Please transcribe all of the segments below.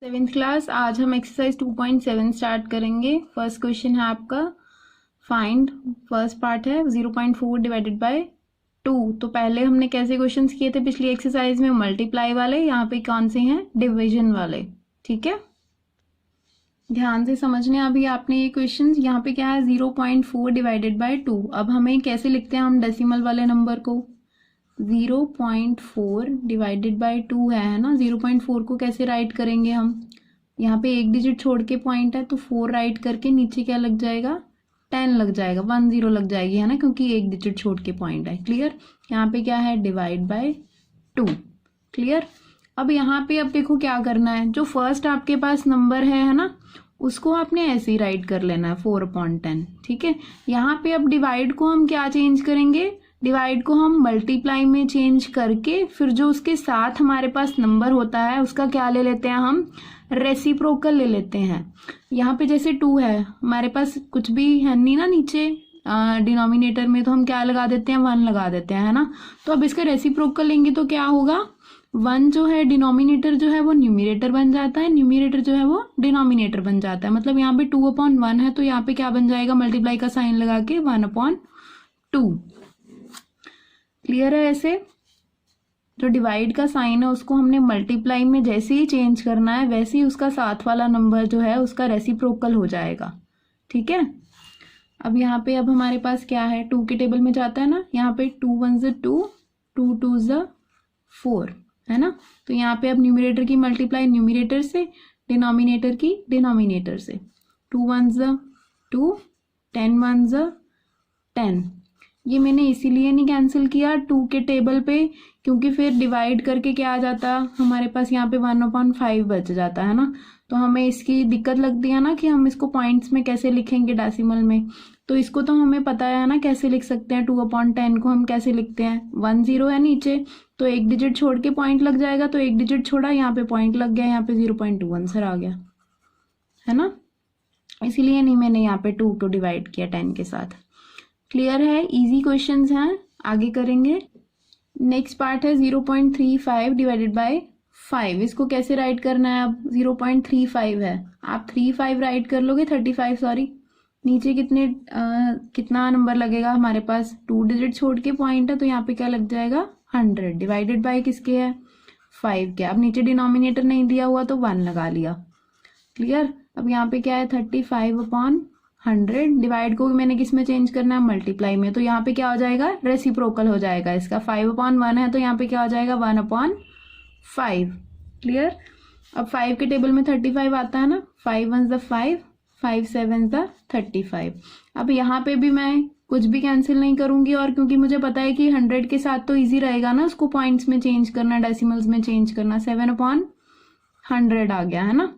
Seventh class. आज हम exercise 2.7 start करेंगे। फर्स्ट क्वेश्चन है आपका फाइंड, फर्स्ट पार्ट है 0.4 डिवाइडेड बाय 2। तो पहले हमने कैसे क्वेश्चंस किए थे पिछली एक्सरसाइज में? मल्टीप्लाई वाले। यहाँ पे कौन से हैं? डिवीजन वाले। ठीक है, ध्यान से समझने अभी आपने ये क्वेश्चंस। यहाँ पे क्या है? 0.4 डिवाइडेड बाय 2। अब हमें कैसे लिखते हैं हम डेसिमल वाले नंबर को? 0.4 डिवाइडेड बाई 2 है ना। 0.4 को कैसे राइट करेंगे हम? यहाँ पे एक डिजिट छोड़ के पॉइंट है तो 4 राइट करके नीचे क्या लग जाएगा? 10 लग जाएगा, 1 0 लग जाएगी, है ना, क्योंकि एक डिजिट छोड़ के पॉइंट है। क्लियर? यहाँ पे क्या है? Divide by 2। क्लियर? अब यहाँ पे अब देखो क्या करना है। जो फर्स्ट आपके पास नंबर है ना, उसको आपने ऐसे ही राइट कर लेना है 4/10। ठीक है, यहाँ पे अब डिवाइड को हम क्या चेंज करेंगे? डिवाइड को हम मल्टीप्लाई में चेंज करके फिर जो उसके साथ हमारे पास नंबर होता है उसका क्या ले लेते हैं हम? रेसिप्रोकल ले लेते हैं। यहाँ पे जैसे 2 है, हमारे पास कुछ भी है नहीं ना नीचे डिनोमिनेटर में, तो हम क्या लगा देते हैं? 1 लगा देते हैं, है ना। तो अब इसका रेसिप्रोकल लेंगे तो क्या होगा? 1 जो है डिनोमिनेटर जो है वो न्यूमिनेटर बन जाता है, न्यूमिनेटर जो है वो डिनोमिनेटर बन जाता है। मतलब यहाँ पे 2/1 है तो यहाँ पे क्या बन जाएगा? मल्टीप्लाई का साइन लगा के 1/2। क्लियर है? ऐसे जो डिवाइड का साइन है उसको हमने मल्टीप्लाई में जैसे ही चेंज करना है वैसे ही उसका साथ वाला नंबर जो है उसका रेसिप्रोकल हो जाएगा। ठीक है, अब यहाँ पे अब हमारे पास क्या है? 2 के टेबल में जाता है ना। यहाँ पे 2 1 2, 2 2 4, है ना। तो यहाँ पे अब न्यूमिनेटर की मल्टीप्लाई न्यूमिनेटर से, डिनोमिनेटर की डिनोमिनेटर से। 2 1 2, 10 1 10। ये मैंने इसीलिए नहीं कैंसिल किया 2 के टेबल पे, क्योंकि फिर डिवाइड करके क्या आ जाता हमारे पास? यहाँ पे 1/5 बच जाता है ना। तो हमें इसकी दिक्कत लगती है ना कि हम इसको पॉइंट्स में कैसे लिखेंगे डेसिमल में। तो इसको तो हमें पता है ना कैसे लिख सकते हैं। 2/10 को हम कैसे लिखते हैं? 1 0 है नीचे तो एक डिजिट छोड़ के पॉइंट लग जाएगा, तो एक डिजिट छोड़ा, यहाँ पे पॉइंट लग गया, यहाँ पे 0.2 आंसर आ गया, है ना। इसीलिए नहीं मैंने यहाँ पे 2 को डिवाइड किया 10 के साथ। क्लियर है? इजी क्वेश्चंस हैं, आगे करेंगे। नेक्स्ट पार्ट है 0.35 डिवाइडेड बाय 5। इसको कैसे राइट करना है? अब 0.35 है, आप 35 राइट कर लोगे, 35 सॉरी। नीचे कितना नंबर लगेगा हमारे पास? 2 डिजिट छोड़ के पॉइंट है तो यहाँ पे क्या लग जाएगा? 100 डिवाइडेड बाय किसके है? 5 के। अब नीचे डिनोमिनेटर नहीं दिया हुआ तो 1 लगा लिया। क्लियर? अब यहाँ पे क्या है? 35/100। डिवाइड को भी मैंने किस में चेंज करना है? मल्टीप्लाई में। तो यहाँ पे क्या हो जाएगा? रेसिप्रोकल हो जाएगा इसका। 5/1 है तो यहाँ पे क्या हो जाएगा? 1/5। क्लियर? अब 5 के टेबल में 35 आता है ना। 5 1 5, 5 7 35। अब यहाँ पे भी मैं कुछ भी कैंसिल नहीं करूंगी, और क्योंकि मुझे पता है कि 100 के साथ तो ईजी रहेगा ना उसको पॉइंट्स में चेंज करना, डेसिमल्स में चेंज करना। 7/100 आ गया, है ना।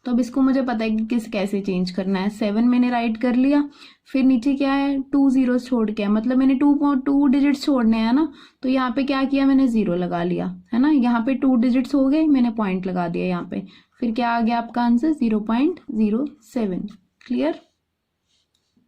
तो अब इसको मुझे पता है कि कैसे चेंज करना है। 7 मैंने राइट कर लिया, फिर नीचे क्या है? 2 0 छोड़ के, मतलब मैंने 2 डिजिट्स छोड़ने हैं ना, तो यहाँ पे क्या किया मैंने? 0 लगा लिया, है ना। यहाँ पे 2 डिजिट्स हो गए, मैंने पॉइंट लगा दिया यहाँ पे। फिर क्या आ गया आपका आंसर? 0.07। क्लियर?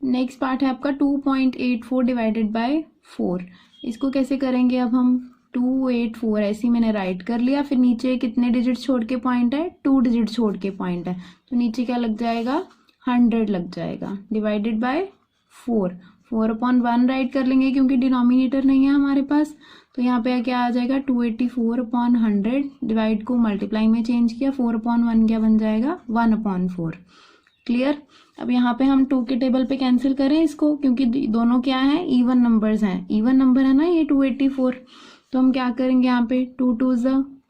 नेक्स्ट पार्ट है आपका 2.84 डिवाइडेड बाय 4। इसको कैसे करेंगे अब हम? 284 ऐसी मैंने राइट कर लिया, फिर नीचे कितने डिजिट छोड़ के पॉइंट है? 2 डिजिट छोड़ के पॉइंट है, तो नीचे क्या लग जाएगा? 100 लग जाएगा, डिवाइडेड बाय 4। 4/1 राइट कर लेंगे क्योंकि डिनोमिनेटर नहीं है हमारे पास। तो यहाँ पे क्या आ जाएगा? 284/100। डिवाइड को मल्टीप्लाई में चेंज किया, 4/1 क्या बन जाएगा? 1/4। क्लियर? अब यहाँ पे हम 2 के टेबल पे कैंसिल करें इसको, क्योंकि दोनों क्या है? इवन नंबर्स हैं। इवन नंबर है ना ये 284। तो हम क्या करेंगे यहाँ पे? 2 2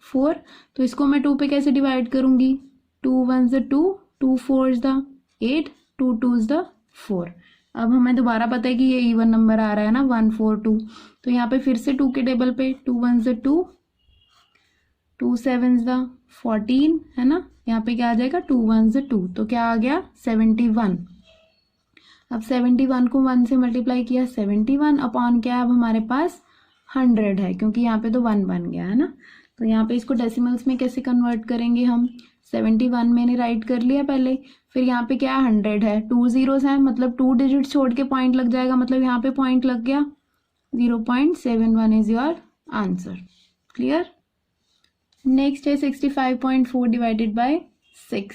4। तो इसको मैं 2 पे कैसे डिवाइड करूंगी? 2 1 2, 2 4 8, 2 2 4। अब हमें दोबारा पता है कि ये इवन नंबर आ रहा है ना, 1 4 2। तो यहाँ पे फिर से 2 के टेबल पे 2 1 2, 2 7 14, है ना। यहाँ पे क्या आ जाएगा? 2 1 2, तो क्या आ गया? 71। अब 71 को 1 से मल्टीप्लाई किया, 71 अपॉन क्या है अब हमारे पास? 100 है, क्योंकि यहाँ पे तो 1 बन गया, है ना। तो यहाँ पे इसको डेसिमल्स में कैसे कन्वर्ट करेंगे हम? 71 मैंने राइट कर लिया पहले, फिर यहाँ पे क्या है? 100 है, 2 zeros हैं, मतलब 2 डिजिट छोड़ के पॉइंट लग जाएगा, मतलब यहाँ पे पॉइंट लग गया। 0.71 is your answer. Clear? Next है 65.4 डिवाइडेड बाय 6।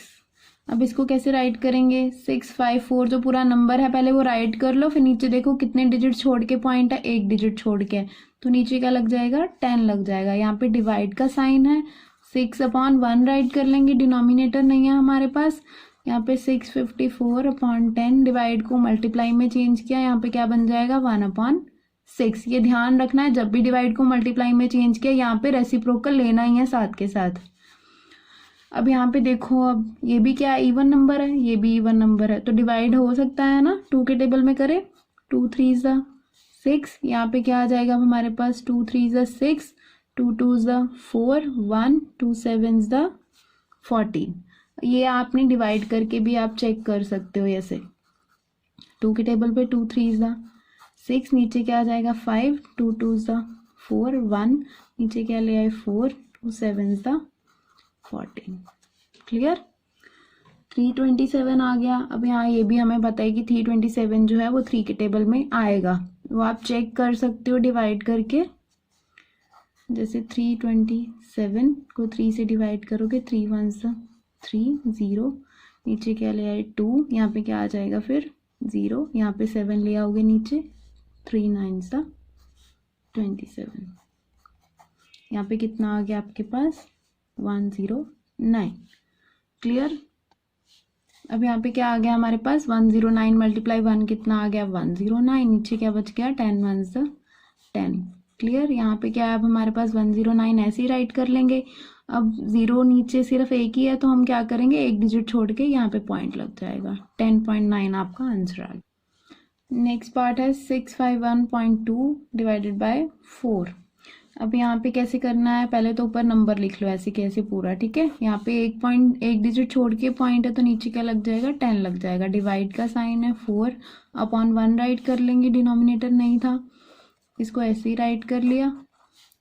अब इसको कैसे राइट करेंगे, 654 जो पूरा नंबर है पहले वो राइट कर लो, फिर नीचे देखो कितने डिजिट छोड़ के पॉइंट है, एक डिजिट छोड़ के, तो नीचे क्या लग जाएगा, 10 लग जाएगा। यहाँ पे डिवाइड का साइन है, 6/1 राइट कर लेंगे, डिनोमिनेटर नहीं है हमारे पास। यहाँ पे 654/10 डिवाइड को मल्टीप्लाई में चेंज किया, यहाँ पे क्या बन जाएगा, 1/6। ये ध्यान रखना है, जब भी डिवाइड को मल्टीप्लाई में चेंज किया यहाँ पे रेसिप्रोकल लेना ही है साथ के साथ। अब यहाँ पे देखो, अब ये भी क्या इवन नंबर है, ये भी इवन नंबर है, तो डिवाइड हो सकता है ना, 2 के टेबल में करें, 2 3 6, यहाँ पे क्या आ जाएगा हमारे पास, 2 3 6, 2 2 4, 1 2 7 14। ये आपने डिवाइड करके भी आप चेक कर सकते हो ऐसे, 2 के टेबल पे 2 3 6, नीचे क्या आ जाएगा 5, 2 2 4, 1, नीचे क्या ले आए 4, 2 7 14। क्लियर, 327 आ गया। अब यहाँ ये भी हमें पता है कि 327 जो है वो 3 के टेबल में आएगा, वो आप चेक कर सकते हो डिवाइड करके। जैसे 327 को 3 से डिवाइड करोगे, 3 1 3 0, नीचे क्या ले आए 2, यहाँ पे क्या आ जाएगा फिर 0, यहाँ पे 7 ले आओगे नीचे, 3 9 27, यहाँ पे कितना आ गया आपके पास 109। क्लियर, अब यहाँ पे क्या आ गया हमारे पास 109 मल्टीप्लाई 1 कितना आ गया 109, नीचे क्या बच गया 10 1 10। क्लियर, यहाँ पे क्या है अब हमारे पास 109 ऐसे ही राइट कर लेंगे। अब 0 नीचे सिर्फ एक ही है तो हम क्या करेंगे, एक डिजिट छोड़ के यहाँ पे पॉइंट लग जाएगा, 10.9 आपका आंसर आ गया। नेक्स्ट पार्ट है 651.2 डिवाइडेड बाय 4। अब यहाँ पे कैसे करना है, पहले तो ऊपर नंबर लिख लो ऐसे कैसे पूरा, ठीक है। यहाँ पे एक डिजिट छोड़ के पॉइंट है तो नीचे क्या लग जाएगा 10 लग जाएगा। डिवाइड का साइन है, 4/1 राइट कर लेंगे, डिनोमिनेटर नहीं था, इसको ऐसे ही राइट कर लिया।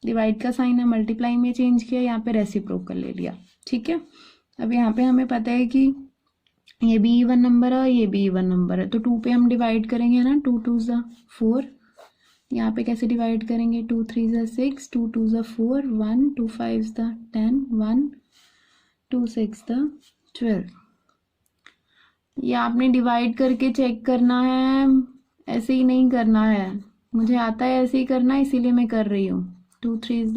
डिवाइड का साइन है, मल्टीप्लाई में चेंज किया, यहाँ पे रेसिप्रोकल ले लिया, ठीक है। अब यहाँ पे हमें पता है कि ये भी इवन नंबर है और ये भी इवन नंबर है, तो 2 पे हम डिवाइड करेंगे ना, 2 2 4। यहाँ पे कैसे डिवाइड करेंगे, 2 3 6, 2 2 4, 1 2 5 10, 1 2 6 12। ये आपने डिवाइड करके चेक करना है, ऐसे ही नहीं करना है, मुझे आता है ऐसे ही करना है इसीलिए मैं कर रही हूँ। 2 3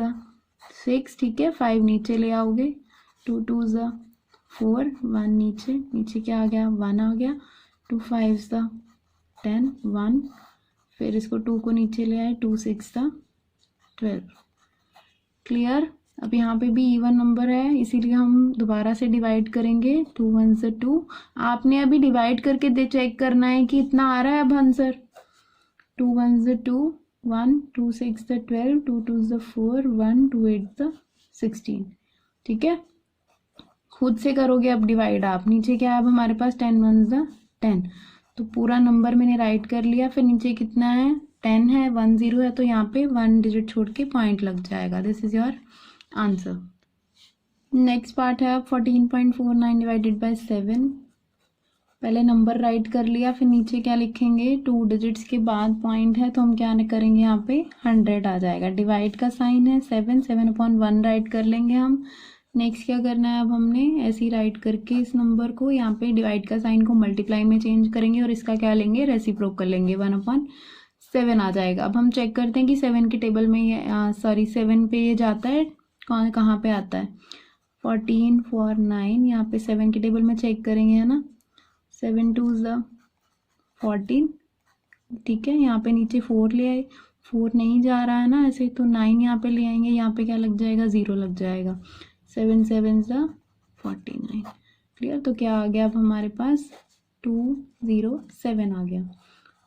6, ठीक है, 5 नीचे ले आओगे, 2 2 4, 1 नीचे क्या आ गया 1 आ गया, 2 5 10, 1, फिर इसको 2 को नीचे ले आए, 2 6 12। क्लियर, अब यहाँ पे भी इवन नंबर है इसीलिए हम दोबारा से डिवाइड करेंगे, 2 1 2। आपने अभी डिवाइड करके चेक करना है कि इतना आ रहा है अब आंसर, 2 1 2, 1 2 6 12, 2 2 4, 1 2 8 16। ठीक है, खुद से करोगे अब डिवाइड आप। नीचे क्या है अब हमारे पास 10 1 10, तो पूरा नंबर मैंने राइट कर लिया। फिर नीचे कितना है 10 है, 1 0 है, तो यहाँ पे 1 डिजिट छोड़ के पॉइंट लग जाएगा। This is your answer. Next part है 14.49 डिवाइडेड बाय 7। पहले नंबर राइट कर लिया, फिर नीचे क्या लिखेंगे 2 डिजिट्स के बाद पॉइंट है तो हम क्या करेंगे यहाँ पे 100 आ जाएगा। डिवाइड का साइन है 7/1 राइट कर लेंगे हम। नेक्स्ट क्या करना है अब हमने ऐसे ही राइट करके इस नंबर को यहाँ पे डिवाइड का साइन को मल्टीप्लाई में चेंज करेंगे और इसका क्या लेंगे रेसिप्रोकल लेंगे, 1/7 आ जाएगा। अब हम चेक करते हैं कि 7 के टेबल में ये 7 पे ये जाता है, कहाँ पे आता है 14 4 9, यहाँ पे 7 के टेबल में चेक करेंगे है ना, 7 2 14। ठीक है, यहाँ पे नीचे 4 ले आए, 4 नहीं जा रहा है ना ऐसे, तो 9 यहाँ पे ले आएंगे, यहाँ पे क्या लग जाएगा 0 लग जाएगा, 7 7 49। क्लियर, तो क्या आ गया अब हमारे पास 207 आ गया।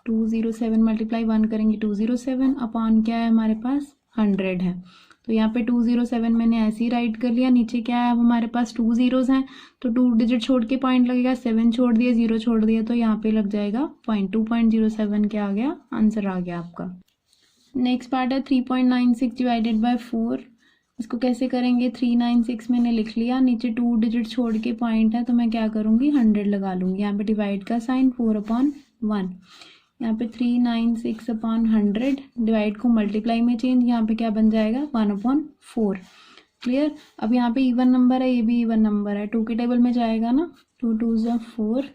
207 मल्टीप्लाई 1 करेंगे 207 अपॉन क्या है हमारे पास 100 है, तो यहाँ पे 207 मैंने ऐसे ही राइट कर लिया। नीचे क्या है अब हमारे पास 2 zeros हैं, तो 2 डिजिट छोड़ के पॉइंट लगेगा, 7 छोड़ दिए 0 छोड़ दिया, तो यहाँ पे लग जाएगा पॉइंट। 2.07 क्या आ गया आंसर आ गया आपका। नेक्स्ट पार्ट है 3.96 डिवाइडेड बाय 4। इसको कैसे करेंगे, 396 मैंने लिख लिया, नीचे 2 डिजिट छोड़ के पॉइंट है तो मैं क्या करूँगी 100 लगा लूँगी। यहाँ पे डिवाइड का साइन 4/1, यहाँ पे 396/100, डिवाइड को मल्टीप्लाई में चेंज, यहाँ पे क्या बन जाएगा 1/4। क्लियर। अब यहाँ पे इवन नंबर है, ये भी इवन नंबर है, 2 के टेबल में जाएगा ना, 2 2 ज़ा 4,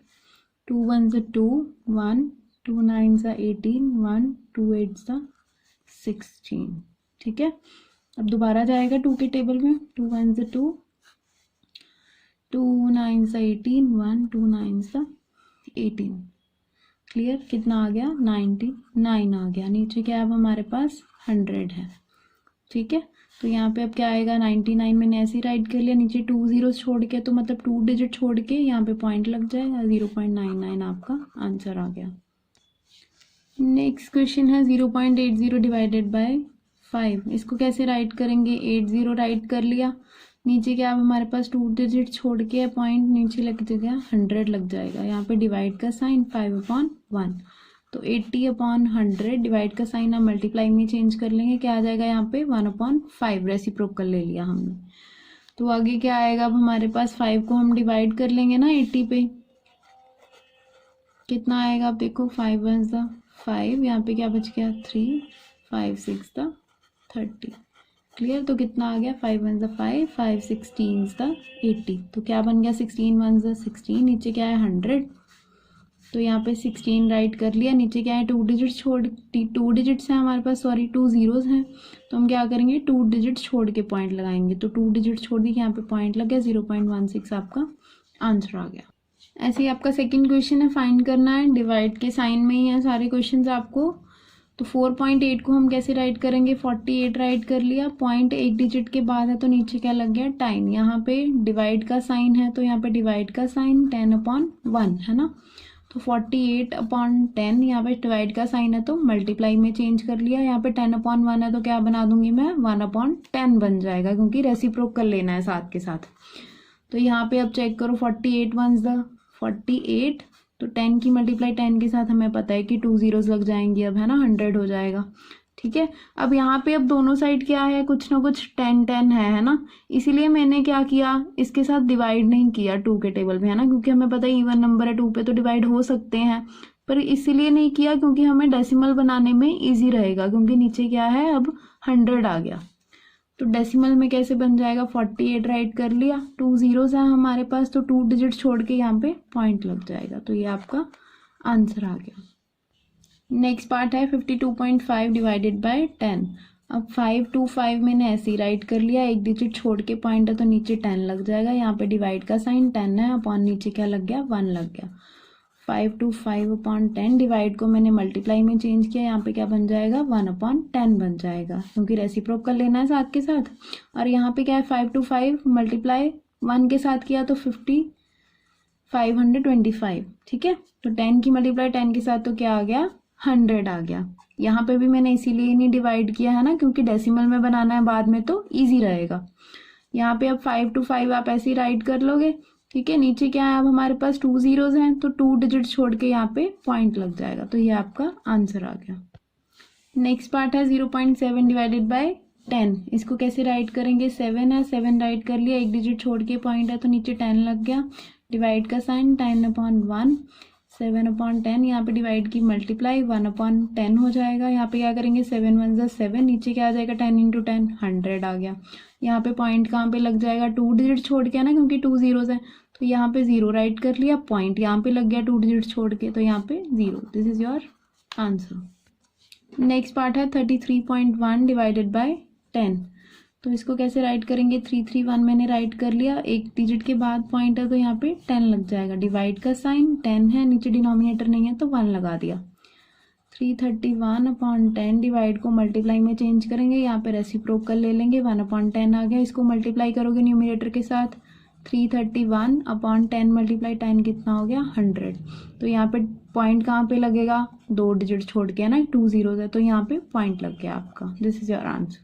2 1 ज़ा 2 1, 2 9 ज़ा 18 1, 2 8 ज़ा 16। ठीक है, अब दोबारा जाएगा 2 के टेबल में, 2 1 ज़ा 2, 2 9 ज़ा 18 1, 2 9 ज़ा 18। क्लियर, कितना आ गया 99 आ गया। नीचे क्या है अब हमारे पास 100 है। ठीक है, तो यहाँ पे अब क्या आएगा 99 मैंने ऐसे ही राइट कर लिया, नीचे 2 जीरोस छोड़ के, तो मतलब 2 डिजिट छोड़ के यहाँ पे पॉइंट लग जाएगा, 0.99 आपका आंसर आ गया। नेक्स्ट क्वेश्चन है 0.80 डिवाइडेड बाय 5। इसको कैसे राइट करेंगे, 80 राइट कर लिया, नीचे क्या अब हमारे पास 2 डिजिट छोड़ के पॉइंट नीचे लग जाएगा 100 लग जाएगा, यहाँ पे डिवाइड का साइन 5/1, तो 80/100 डिवाइड का साइन हम मल्टीप्लाई में चेंज कर लेंगे, क्या आ जाएगा यहाँ पे 1/5, रेसिप्रोकल ले लिया हमने। तो आगे क्या आएगा, अब हमारे पास 5 को हम डिवाइड कर लेंगे ना 80 पे, कितना आएगा आप देखो, 5 1 ज़ा 5, यहाँ पे क्या बच गया 3, 5 6 ज़ा 30। क्लियर, तो कितना आ गया 5 1 ज़ा 5, 5 16 ज़ा 80, तो क्या बन गया 16 1 ज़ा 16, नीचे क्या है 100, तो यहाँ पे 16 राइट कर लिया, नीचे क्या है 2 डिजिट्स हैं हमारे पास, सॉरी 2 जीरोस हैं, तो हम क्या करेंगे 2 डिजिट छोड़ के पॉइंट लगाएंगे, तो 2 डिजिट छोड़ दी, यहाँ पे पॉइंट लग गया, 0.16 आपका आंसर आ गया। ऐसे ही आपका सेकंड क्वेश्चन है, फाइंड करना है, डिवाइड के साइन में ही है सारे क्वेश्चन आपको। तो 4.8 को हम कैसे राइट करेंगे, 48 राइट कर लिया, पॉइंट एक डिजिट के बाद है तो नीचे क्या लग गया 10, यहाँ पे डिवाइड का साइन है तो यहाँ पे डिवाइड का साइन 10/1 है ना, तो 48/10, यहाँ पे डिवाइड का साइन है तो मल्टीप्लाई में चेंज कर लिया, यहाँ पे 10/1 है तो क्या बना दूंगी मैं 1/10 बन जाएगा, क्योंकि रेसिप्रोकल लेना है साथ के साथ। तो यहाँ पे अब चेक करो 48 1 ज़ा 48, तो 10 की मल्टीप्लाई 10 के साथ हमें पता है कि 2 जीरोस लग जाएंगी अब, है ना, 100 हो जाएगा। ठीक है, अब यहाँ पे अब दोनों साइड क्या है, कुछ ना कुछ 10 10 है ना, इसीलिए मैंने क्या किया, इसके साथ डिवाइड नहीं किया 2 के टेबल में, है ना, क्योंकि हमें पता है इवन नंबर है, 2 पे तो डिवाइड हो सकते हैं, पर इसीलिए नहीं किया क्योंकि हमें डेसिमल बनाने में ईजी रहेगा, क्योंकि नीचे क्या है अब 100 आ गया, तो डेसिमल में कैसे बन जाएगा, 48 राइट कर लिया, 2 जीरोस है हमारे पास, तो 2 डिजिट छोड़ के यहाँ पे पॉइंट लग जाएगा, तो ये आपका आंसर आ गया। नेक्स्ट पार्ट है 52.5 डिवाइडेड बाय 10। अब 5 2 5 मैंने ऐसे ही राइट कर लिया, एक डिजिट छोड़ के पॉइंट है तो नीचे 10 लग जाएगा, यहाँ पे डिवाइड का साइन 10 है, अपॉन नीचे क्या लग गया 1 लग गया, 5 2 5/10, डिवाइड को मैंने मल्टीप्लाई में चेंज किया, यहाँ पे क्या बन जाएगा 1/10 बन जाएगा, क्योंकि रेसिप्रोकल लेना है साथ के साथ, और यहाँ पे क्या है 5 2 5 मल्टीप्लाई 1 के साथ किया तो 525। ठीक है, तो 10 की मल्टीप्लाई 10 के साथ तो क्या आ गया 100 आ गया। यहाँ पे भी मैंने इसीलिए नहीं डिवाइड किया है ना, क्योंकि डेसिमल में बनाना है बाद में तो इजी रहेगा। यहाँ पे अब 5 2 5 आप ऐसे ही राइट कर लोगे। ठीक है, नीचे क्या है अब हमारे पास 2 जीरोस हैं, तो 2 डिजिट छोड़ के यहाँ पे पॉइंट लग जाएगा, तो ये आपका आंसर आ गया। नेक्स्ट पार्ट है 0.7 डिवाइडेड बाय 10। इसको कैसे राइट करेंगे, 7 है, 7 राइट कर लिया, एक डिजिट छोड़ के पॉइंट है तो नीचे 10 लग गया, डिवाइड का साइन 10/1, 7/10, यहाँ पे डिवाइड की मल्टीप्लाई 1/10 हो जाएगा, यहाँ पे क्या करेंगे 7 1 ज़ा 7, नीचे क्या आ जाएगा 10 × 10 100 आ गया, यहाँ पे पॉइंट कहाँ पे लग जाएगा 2 डिजिट छोड़ के, है ना, क्योंकि 2 जीरोस है, तो यहाँ पे 0 राइट कर लिया, पॉइंट यहाँ पे लग गया 2 डिजिट छोड़ के, तो यहाँ पे 0, this is your answer. Next part है 33.1 डिवाइडेड बाय 10। तो इसको कैसे राइट करेंगे, 331 मैंने राइट कर लिया, एक डिजिट के बाद पॉइंट है तो यहाँ पे 10 लग जाएगा, डिवाइड का साइन 10 है, नीचे डिनोमिनेटर नहीं है तो 1 लगा दिया, 331/10, डिवाइड को मल्टीप्लाई में चेंज करेंगे, यहाँ पे रेसिप्रोकल ले लेंगे, 1/10 आ गया, इसको मल्टीप्लाई करोगे न्यूमिनेटर के साथ, 331/10 मल्टीप्लाई 10 कितना हो गया 100, तो यहाँ पे पॉइंट कहाँ पे लगेगा, 2 डिजिट छोड़ के, है ना, 2 जीरोस है, तो यहाँ पे पॉइंट लग गया आपका, दिस इज योर आंसर।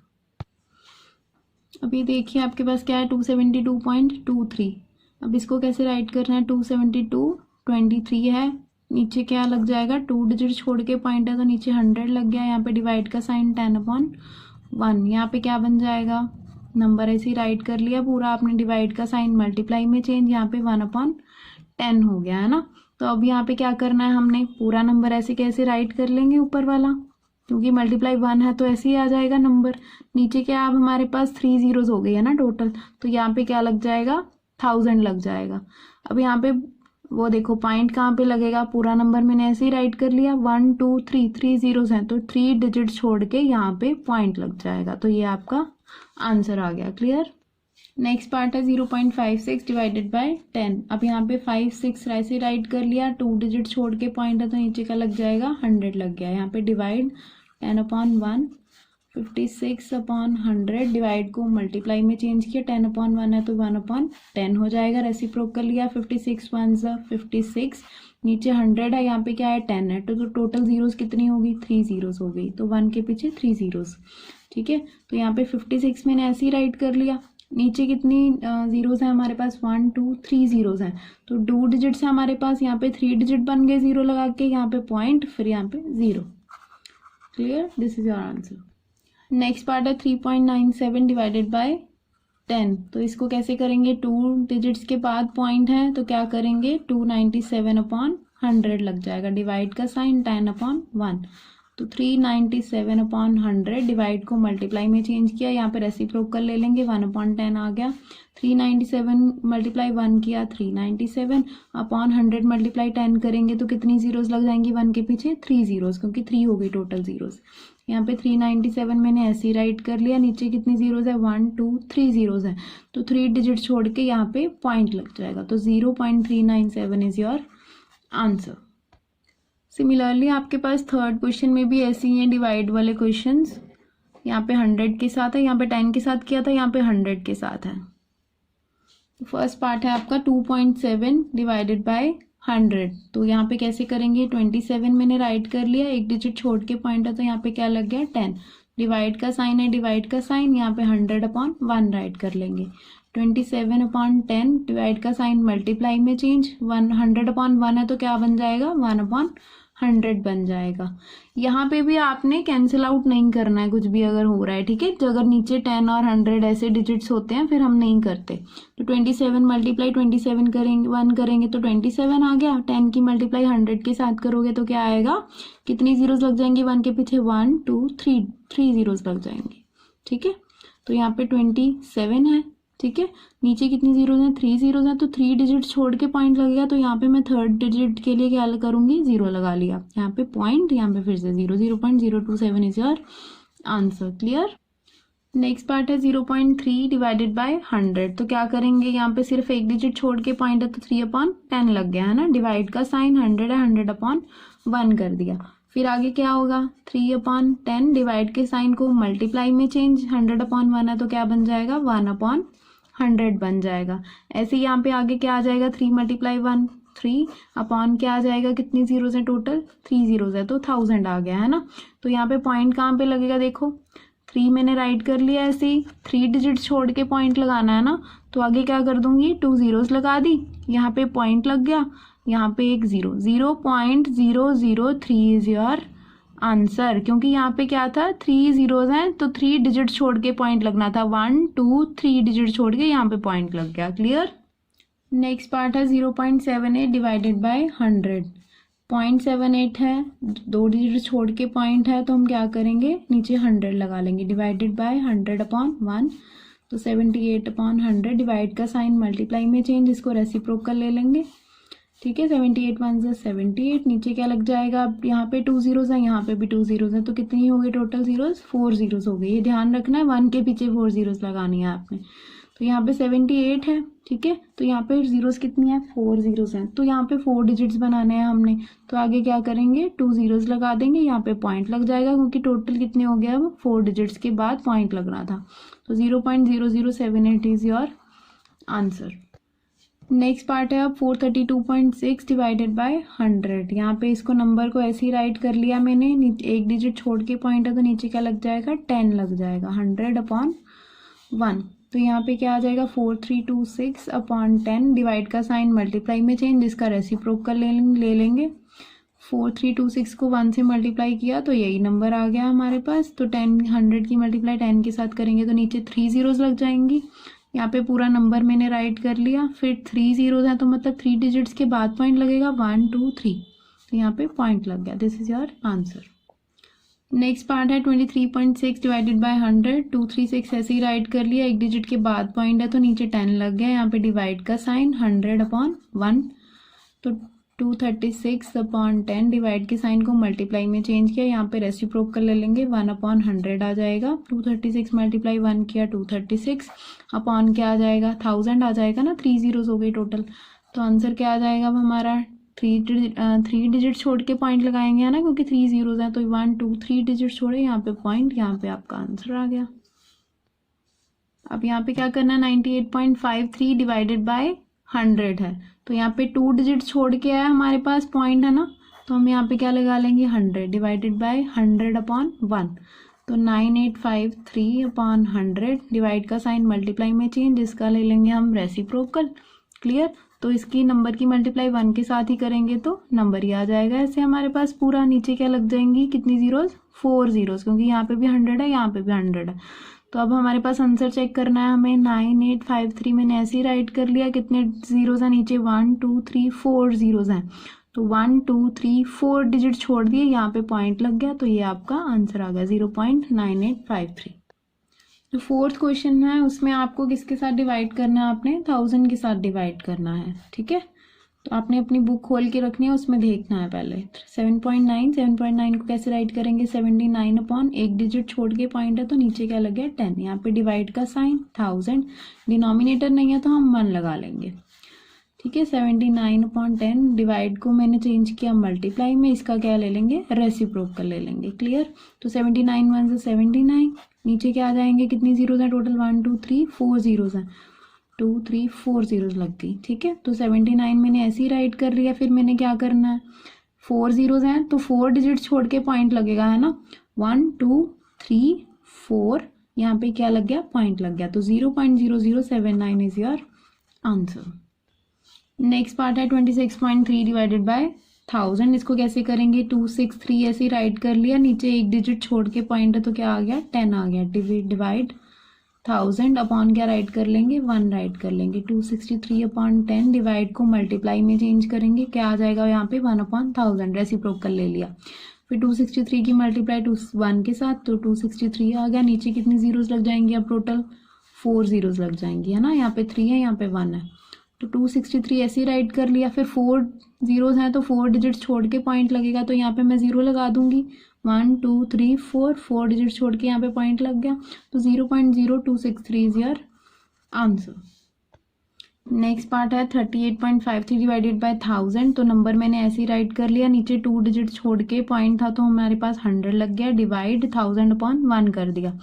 अभी देखिए आपके पास क्या है 272.23। अब इसको कैसे राइट करना है, 272 23 है, नीचे क्या लग जाएगा 2 डिजिट छोड़ के पॉइंट है तो नीचे 100 लग गया, यहाँ पे डिवाइड का साइन 10/1, यहाँ पे क्या बन जाएगा, नंबर ऐसे ही राइट कर लिया पूरा आपने, डिवाइड का साइन मल्टीप्लाई में चेंज, यहाँ पे 1/10 हो गया, है ना। तो अब यहाँ पे क्या करना है, हमने पूरा नंबर ऐसे कैसे राइट कर लेंगे ऊपर वाला, क्योंकि मल्टीप्लाई 1 है तो ऐसे ही आ जाएगा नंबर। नीचे क्या अब हमारे पास 3 जीरोज हो गई है ना टोटल, तो यहाँ पे क्या लग जाएगा 1000 लग जाएगा। अब यहाँ पे वो देखो पॉइंट कहाँ पे लगेगा, पूरा नंबर मैंने ऐसे ही राइट कर लिया 1 2 3, 3 जीरोज हैं तो 3 डिजिट छोड़ के यहाँ पे पॉइंट लग जाएगा। तो ये आपका आंसर आ गया। क्लियर। नेक्स्ट पार्ट है 0.56 डिवाइडेड बाय 10। अब यहाँ पे 5 6 ऐसे राइट कर लिया, 2 डिजिट छोड़ के पॉइंट है तो नीचे का लग जाएगा 100 लग गया। यहाँ पे डिवाइड 10/1, 56/100 डिवाइड को मल्टीप्लाई में चेंज किया, 10/1 है तो 1/10 हो जाएगा। रेसिप्रोकल लिया, 56 1 56, नीचे 100 है, यहाँ पे क्या है 10 है, तो टोटल जीरोस कितनी होगी 3 जीरोस हो गई, तो 1 के पीछे 3 जीरोस। ठीक है, तो यहाँ पे 56 मैंने ऐसे ही राइट कर लिया। नीचे कितनी जीरोस है हमारे पास 1 2 3 जीरोस हैं, तो 2 डिजिट्स है हमारे पास, यहाँ पे 3 डिजिट बन गए जीरो लगा के, यहाँ पे पॉइंट, फिर यहाँ पे zero. Clear, this is your answer. Next part है 3.97 डिवाइडेड बाय 10। तो इसको कैसे करेंगे, 2 डिजिट्स के बाद पॉइंट है तो क्या करेंगे 297/100 लग जाएगा, डिवाइड का साइन 10/1, तो 397/100 डिवाइड को मल्टीप्लाई में चेंज किया, यहाँ पे रेसिप्रोकल ले लेंगे 1/10 आ गया। 397 मल्टीप्लाई 1 किया 397/100 मल्टीप्लाई 10 करेंगे तो कितनी जीरोस लग जाएंगी 1 के पीछे 3 जीरोस, क्योंकि 3 हो गई टोटल जीरोस। यहाँ पे 397 मैंने ऐसे ही राइट कर लिया, नीचे कितनी जीरोस है 1 2 3 जीरोस है, तो 3 डिजिट छोड़ के यहाँ पे पॉइंट लग जाएगा, तो 0.397 इज योर आंसर। सिमिलरली आपके पास थर्ड क्वेश्चन में भी ऐसे ही हैं डिवाइड वाले क्वेश्चंस। यहाँ पे 100 के साथ है, यहाँ पे 10 के साथ किया था, यहाँ पे 100 के साथ है। फर्स्ट पार्ट है आपका 2.7 डिवाइडेड बाय 100। तो यहाँ पे कैसे करेंगे, 27 मैंने राइट कर लिया, एक डिजिट छोड़ के पॉइंट है तो यहाँ पे क्या लग गया 10, डिवाइड का साइन है, डिवाइड का साइन, यहाँ पे 100/1 राइट कर लेंगे। 27/10 डिवाइड का साइन मल्टीप्लाई में चेंज, 100/1 है तो क्या बन जाएगा 1/100 बन जाएगा। यहाँ पे भी आपने कैंसिल आउट नहीं करना है कुछ भी अगर हो रहा है, ठीक है। अगर नीचे 10 और 100 ऐसे डिजिट्स होते हैं फिर हम नहीं करते। तो 27 मल्टीप्लाई 27 करेंगे 1 करेंगे तो 27 आ गया, 10 की मल्टीप्लाई 100 के साथ करोगे तो क्या आएगा, कितनी जीरोस लग जाएंगी 1 के पीछे 1 2 3 जीरोस लग जाएंगे। ठीक है, तो यहाँ पे 27 है, ठीक है, नीचे कितनी जीरोस हैं 3 जीरोस हैं, तो 3 डिजिट छोड़ के पॉइंट लगेगा, तो यहाँ पे मैं थर्ड डिजिट के लिए क्या करूंगी 0 लगा लिया, यहाँ पे पॉइंट, यहाँ पे फिर से 0, 0.027 is your answer. Clear. Next part है 0.3 डिवाइडेड बाय 100। तो क्या करेंगे, यहाँ पे सिर्फ एक डिजिट छोड़ के पॉइंट है तो 3/10 लग गया है ना, डिवाइड का साइन 100 है, 100/1 कर दिया। फिर आगे क्या होगा 3/10 डिवाइड के साइन को मल्टीप्लाई में चेंज, 100/1 है तो क्या बन जाएगा 1/100 बन जाएगा। ऐसे ही यहाँ पे आगे क्या आ जाएगा 3 × 1 3 अपॉन क्या आ जाएगा, कितनी जीरोस है टोटल 3 जीरोस है, तो 1000 आ गया है ना। तो यहाँ पे पॉइंट कहाँ पे लगेगा, देखो 3 मैंने राइट कर लिया, ऐसे ही 3 डिजिट छोड़ के पॉइंट लगाना है ना, तो आगे क्या कर दूंगी 2 जीरोस लगा दी, यहाँ पे पॉइंट लग गया, यहाँ पे एक 0.003 इज योर आंसर। क्योंकि यहाँ पे क्या था 3 जीरोस हैं तो 3 डिजिट छोड़ के पॉइंट लगना था, 1 2 3 डिजिट छोड़ के यहाँ पे पॉइंट लग गया। क्लियर। नेक्स्ट पार्ट है 0.78 डिवाइडेड बाय 100। 0.78 है, 2 डिजिट छोड़ के पॉइंट है तो हम क्या करेंगे नीचे 100 लगा लेंगे, डिवाइडेड बाय 100/1, तो 78/100 डिवाइड का साइन मल्टीप्लाई में चेंज, इसको रेसिप्रोकल ले लेंगे। ठीक है, 78 1 78, नीचे क्या लग जाएगा, अब यहाँ पे 2 जीरोस है, यहाँ पे भी 2 जीरोस है, तो कितनी हो गई टोटल जीरोस 4 जीरोस हो गई। ये ध्यान रखना है 1 के पीछे 4 जीरोस लगानी है आपने। तो यहाँ पे 78 है, ठीक है, तो यहाँ पे जीरोस कितनी है 4 जीरोस हैं, तो यहाँ पे 4 डिजिट्स बनाने हैं हमने, तो आगे क्या करेंगे 2 जीरोस लगा देंगे, यहाँ पे पॉइंट लग जाएगा क्योंकि टोटल कितने हो गया अब 4 डिजिट्स के बाद पॉइंट लगना था, तो 0.0078 is your answer. Next part है अब 432.6 डिवाइडेड बाय 100। यहाँ पे इसको नंबर को ऐसे ही राइट कर लिया मैंने, एक डिजिट छोड़ के पॉइंट है तो नीचे क्या लग जाएगा 10 लग जाएगा, 100/1, तो यहाँ पे क्या आ जाएगा 4326/10 डिवाइड का साइन मल्टीप्लाई में चेंज, जिसका रेसिप्रोकल ले लेंगे। 4326 को 1 से मल्टीप्लाई किया तो यही नंबर आ गया हमारे पास, तो 100 की मल्टीप्लाई 10 के साथ करेंगे तो नीचे 3 जीरोस लग जाएंगी। यहाँ पे पूरा नंबर मैंने राइट कर लिया, फिर 3 जीरोस है तो मतलब 3 डिजिट्स के बाद पॉइंट लगेगा 1 2 3, तो यहाँ पे पॉइंट लग गया। This is your answer. Next part है 23.6 डिवाइडेड बाय 100। 236 ऐसे ही राइट कर लिया, एक डिजिट के बाद पॉइंट है तो नीचे 10 लग गया, यहाँ पे डिवाइड का साइन 100/1, तो 236/10 डिवाइड के साइन को मल्टीप्लाई में चेंज किया, यहाँ पे रेसिप्रोकल ले लेंगे, 1/100 आ जाएगा। 236 मल्टीप्लाई 1 किया 236 अपॉन क्या आ जाएगा 1000 आ जाएगा ना, 3 जीरोस हो गई टोटल। तो आंसर क्या आ जाएगा अब हमारा, थ्री डिजिट छोड़ के पॉइंट लगाएंगे है ना, क्योंकि 3 जीरोस हैं तो 1 2 3 डिजिट छोड़े, यहाँ पे पॉइंट, यहाँ पे आपका आंसर आ गया। अब यहाँ पे क्या करना है, 98.53 डिवाइडेड बाय 100 है, तो यहाँ पे 2 डिजिट छोड़ के आया हमारे पास पॉइंट है ना, तो हम यहाँ पे क्या लगा लेंगे 100 डिवाइडेड बाय 100/1, तो 9853/100 डिवाइड का साइन मल्टीप्लाई में चेंज, इसका ले लेंगे हम रेसिप्रोकल। क्लियर, तो इसकी नंबर की मल्टीप्लाई 1 के साथ ही करेंगे तो नंबर ही आ जाएगा। ऐसे हमारे पास पूरा नीचे क्या लग जाएंगी, कितनी जीरोस, 4 जीरोस, क्योंकि यहाँ पे भी 100 है, यहाँ पे भी 100 है। तो अब हमारे पास आंसर चेक करना है हमें, 9853 मैंने ऐसे ही राइट कर लिया, कितने जीरोस हैं नीचे, 1 2 3 4 जीरोस हैं, तो 1 2 3 4 डिजिट छोड़ दिए, यहाँ पे पॉइंट लग गया, तो ये आपका आंसर आ गया 0.9853। जो फोर्थ क्वेश्चन है उसमें आपको किसके साथ डिवाइड करना है, आपने 1000 के साथ डिवाइड करना है। ठीक है, तो आपने अपनी बुक खोल के रखनी है, उसमें देखना है पहले। 7.9 को कैसे राइट करेंगे, 79 एक डिजिट छोड़ के पॉइंट है तो नीचे क्या लग गया 10, यहाँ पे डिवाइड का साइन 1000, डिनोमिनेटर नहीं है तो हम 1 लगा लेंगे। ठीक है, 79/10 डिवाइड को मैंने चेंज किया मल्टीप्लाई में, इसका क्या ले लेंगे, रेसिप्रोकल ले लेंगे। क्लियर, तो 79 1 से 79, नीचे क्या आ जाएंगे, कितनी जीरोस हैं टोटल, 1 2 3 4 जीरोस हैं, 2 3 4 जीरोस लग गई। ठीक है, तो 79 मैंने ऐसे ही राइट कर लिया, फिर मैंने क्या करना है, 4 जीरोस हैं तो 4 डिजिट छोड़ के पॉइंट लगेगा है ना, 1 2 3 4, यहाँ पे क्या लग गया, पॉइंट लग गया, तो 0.0079 is your answer. Next part है 26.3 डिवाइडेड बाय 1000, इसको कैसे करेंगे, 263 ऐसे ही राइट कर लिया, नीचे एक डिजिट छोड़ के पॉइंट है तो क्या आ गया 10 आ गया, डिवाइड 1000 अपॉन क्या राइट कर लेंगे 1 राइट कर लेंगे, 263/10 डिवाइड को मल्टीप्लाई में चेंज करेंगे, क्या आ जाएगा यहाँ पे 1/1000, रेसिप्रोकल ले लिया, फिर 263 की मल्टीप्लाई 1 के साथ, तो 263 आ गया, नीचे कितनी जीरोस लग जाएंगी अब टोटल 4 जीरोस लग जाएंगी है ना, यहाँ पे 3 है, यहाँ पे 1 है, तो 263 ऐसे ही राइट कर लिया, फिर 4 जीरोस हैं तो 4 डिजिट छोड़ के पॉइंट लगेगा, तो यहाँ पे मैं 0 लगा दूंगी, 1 2 3 4 डिजिट छोड़ के यहाँ पे पॉइंट लग गया, तो 0.0263 is your answer. Next part है 38.53 डिवाइडेड बाय 1000, तो नंबर मैंने ऐसे ही राइट कर लिया, नीचे 2 डिजिट छोड़ के पॉइंट था तो हमारे पास 100 लग गया, डिवाइड 1000/1 कर दिया,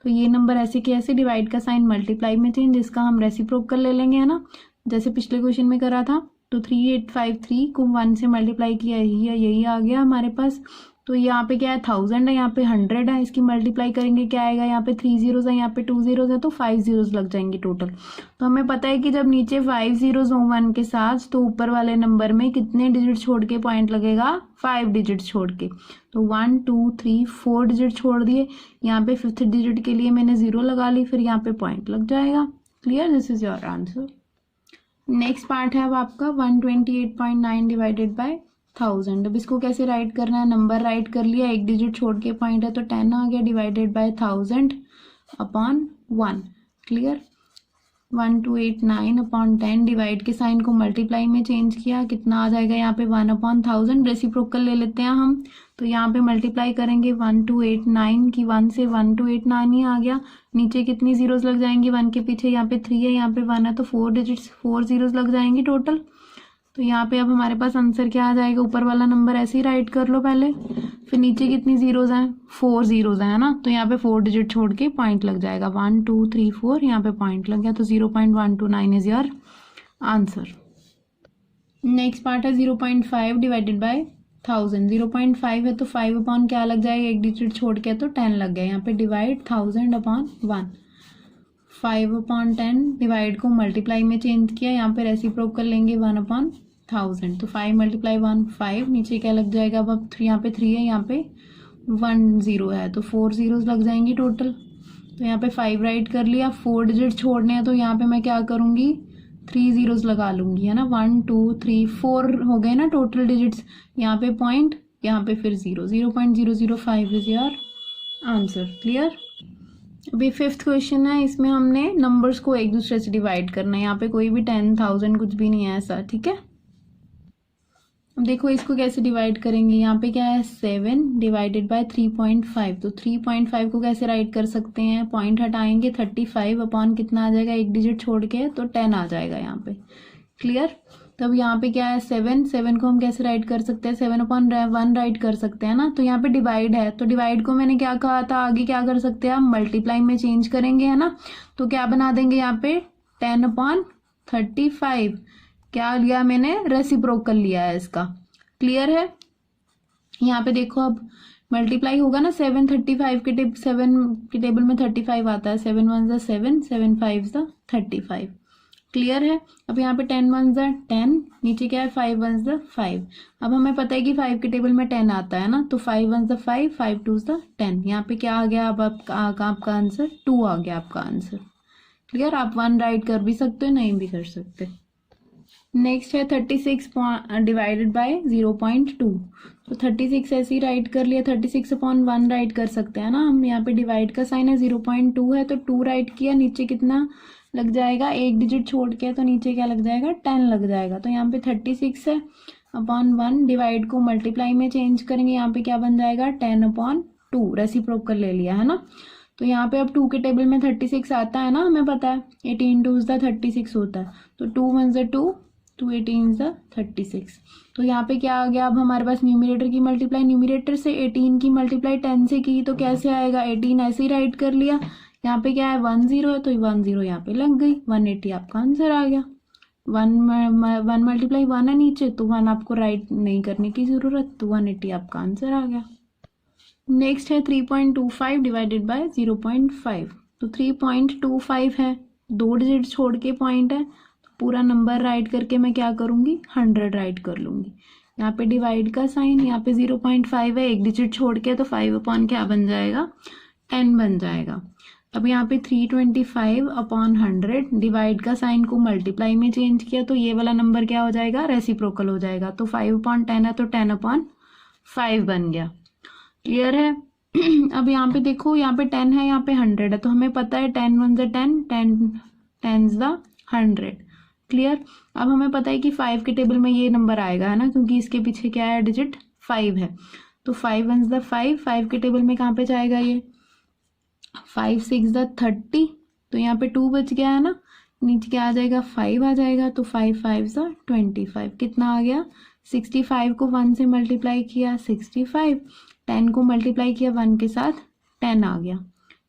तो ये नंबर ऐसे के ऐसे, डिवाइड का साइन मल्टीप्लाई में चेंज, जिसका हम रेसिप्रोकल ले लेंगे है ना, जैसे पिछले क्वेश्चन में करा था। तो 3853 को 1 से मल्टीप्लाई किया, यही आ गया हमारे पास, तो यहाँ पे क्या है 1000 है, यहाँ पे 100 है, इसकी मल्टीप्लाई करेंगे क्या आएगा, यहाँ पे 3 जीरोस है, यहाँ पे 2 जीरोस है, तो 5 जीरोस लग जाएंगे टोटल। तो हमें पता है कि जब नीचे 5 जीरोस हो 1 के साथ, तो ऊपर वाले नंबर में कितने डिजिट छोड़ के पॉइंट लगेगा, 5 डिजिट छोड़ के, तो 1 2 3 4 डिजिट छोड़ दिए, यहाँ पे 5th डिजिट के लिए मैंने 0 लगा ली, फिर यहाँ पे पॉइंट लग जाएगा। Clear, this is your answer. Next part है अब आपका 128.9 डिवाइडेड बाय 1000, अब इसको कैसे राइट करना है, नंबर राइट कर लिया, एक डिजिट छोड़ के पॉइंट है तो 10 आ गया, डिवाइडेड बाय 1000/1। क्लियर, 1289/10 डिवाइड के साइन को मल्टीप्लाई में चेंज किया, कितना आ जाएगा यहाँ पे 1/1000, रेसिप्रोकल ले लेते हैं हम, तो यहाँ पे मल्टीप्लाई करेंगे 1289 की, 1 से 1289 ही आ गया, नीचे कितनी जीरोस लग जाएंगी 1 के पीछे, यहाँ पे 3 है, यहाँ पे 1 है, तो 4 डिजिट्स 4 जीरोस लग जाएंगी टोटल। तो यहाँ पे अब हमारे पास आंसर क्या आ जाएगा, ऊपर वाला नंबर ऐसे ही राइट कर लो पहले, फिर नीचे कितनी जीरोस हैं 4 जीरोस हैं ना, तो यहाँ पे 4 डिजिट छोड़ के पॉइंट लग जाएगा, 1 2 3 4, यहाँ पे पॉइंट लग गया, तो 0.129 is your answer. Next part है 0.5 डिवाइडेड बाय 1000, 0.5 है तो 5 क्या लग जाएगा, एक डिजिट छोड़ के तो 10 लग गया, यहाँ पे डिवाइड 1000/1, 5/10 डिवाइड को मल्टीप्लाई में चेंज किया, यहाँ पे रेसिप्रोकल लेंगे 1/1000, तो 5 × 1 5, नीचे क्या लग जाएगा अब 3, यहाँ पे 3 है, यहाँ पे 1 0 है, तो 4 जीरोस लग जाएंगी टोटल, तो यहाँ पे 5 राइट कर लिया, 4 डिजिट छोड़ने हैं तो यहाँ पे मैं क्या करूँगी 3 जीरोस लगा लूँगी है ना, 1 2 3 4 हो गए ना टोटल डिजिट्स, यहाँ पे पॉइंट यहाँ पे फिर 0.005 इज योर आंसर। क्लियर। अभी 5th क्वेश्चन है, इसमें हमने नंबर्स को एक दूसरे से डिवाइड करना है। यहाँ पे कोई भी 10,000 कुछ भी नहीं है ऐसा, ठीक है। अब देखो इसको कैसे डिवाइड करेंगे। यहाँ पे क्या है 7 डिवाइडेड बाय 3.5, तो 3.5 को कैसे राइट कर सकते हैं, पॉइंट हटाएंगे 35 अपॉन कितना आ जाएगा, एक डिजिट छोड़ के, तो 10 आ जाएगा यहाँ पे। क्लियर। तब यहाँ पे क्या है 7 को हम कैसे राइट कर सकते हैं, 7/1 राइट कर सकते हैं ना। तो यहाँ पे डिवाइड है, तो डिवाइड को मैंने क्या कहा था, आगे क्या कर सकते हैं हम, मल्टीप्लाई में चेंज करेंगे, है ना। तो क्या बना देंगे यहाँ पे 10/35, क्या लिया मैंने, रेसिप्रोकल लिया है इसका। क्लियर है। यहाँ पे देखो अब मल्टीप्लाई होगा ना, 7 के टेबल में 35 आता है, 7 1 7, 7 5 35। क्लियर है। अब यहाँ पे 10 1 10, नीचे क्या है 5 1 5। अब हमें पता है कि 5 के टेबल में 10 आता है ना, तो 5 1 5, 5 2 10। यहाँ पे क्या आ गया, अब आपका आंसर 2 आ गया आपका आंसर। क्लियर। आप 1 राइट कर भी सकते हो, नहीं भी कर सकते। नेक्स्ट है 36 डिवाइडेड बाय 0.2, तो 36 ऐसे ही राइट कर लिया, 36/1 राइट कर सकते हैं ना हम। यहाँ पे डिवाइड का साइन है, 0.2 है तो 2 राइट किया, नीचे कितना लग जाएगा, एक डिजिट छोड़ के, तो नीचे क्या लग जाएगा 10 लग जाएगा। तो यहाँ पे 36 है अपॉन 1, डिवाइड को मल्टीप्लाई में चेंज करेंगे, यहाँ पे क्या बन जाएगा 10/2, रेसिप्रोकल ले लिया है ना। तो यहाँ पे अब 2 के टेबल में 36 आता है ना, हमें पता है 18 2 36 होता है, तो 2 1 2, 2 18 36। तो यहाँ पे क्या आ गया, अब हमारे पास न्यूमरेटर की मल्टीप्लाई, न्यूमरेटर से 18 की मल्टीप्लाई 10 से की, तो कैसे आएगा, 18 ऐसे ही राइट कर लिया। यहाँ पे क्या है 1 0 है, तो 1 0 यहाँ पे लग गई, 180 आपका आंसर आ गया। 1 मल्टीप्लाई 1 है नीचे, तो 1 आपको राइट नहीं करने की जरूरत, तो 180 आपका आंसर आ गया। नेक्स्ट है 3.25 डिवाइडेड बाय 0.5, तो 3.25 है, 2 डिजिट छोड़ के पॉइंट है, पूरा नंबर राइट करके मैं क्या करूँगी 100 राइट कर लूँगी। यहाँ पे डिवाइड का साइन, यहाँ पे 0.5 है, एक डिजिट छोड़ के, तो 5 अपॉन क्या बन जाएगा 10 बन जाएगा। अब यहाँ पे 325/100, डिवाइड का साइन को मल्टीप्लाई में चेंज किया, तो ये वाला नंबर क्या हो जाएगा, रेसिप्रोकल हो जाएगा। तो 5/10 है, तो 10/5 बन गया। क्लियर है। अब यहाँ पे देखो, यहाँ पे 10 है, यहाँ पे 100 है, तो हमें पता है 10 1 10, 10 10 100। क्लियर। अब हमें पता है कि 5 के टेबल में ये नंबर आएगा, है ना, क्योंकि इसके पीछे क्या है, डिजिट 5 है। तो 5 1 5, 5 के टेबल में कहाँ पे जाएगा ये, 5 6 30, तो यहाँ पे 2 बच गया है ना, नीचे क्या आ जाएगा 5 आ जाएगा, तो 5 5 25, कितना आ गया 65 को 1 से मल्टीप्लाई किया 65, 10 को मल्टीप्लाई किया 1 के साथ 10 आ गया।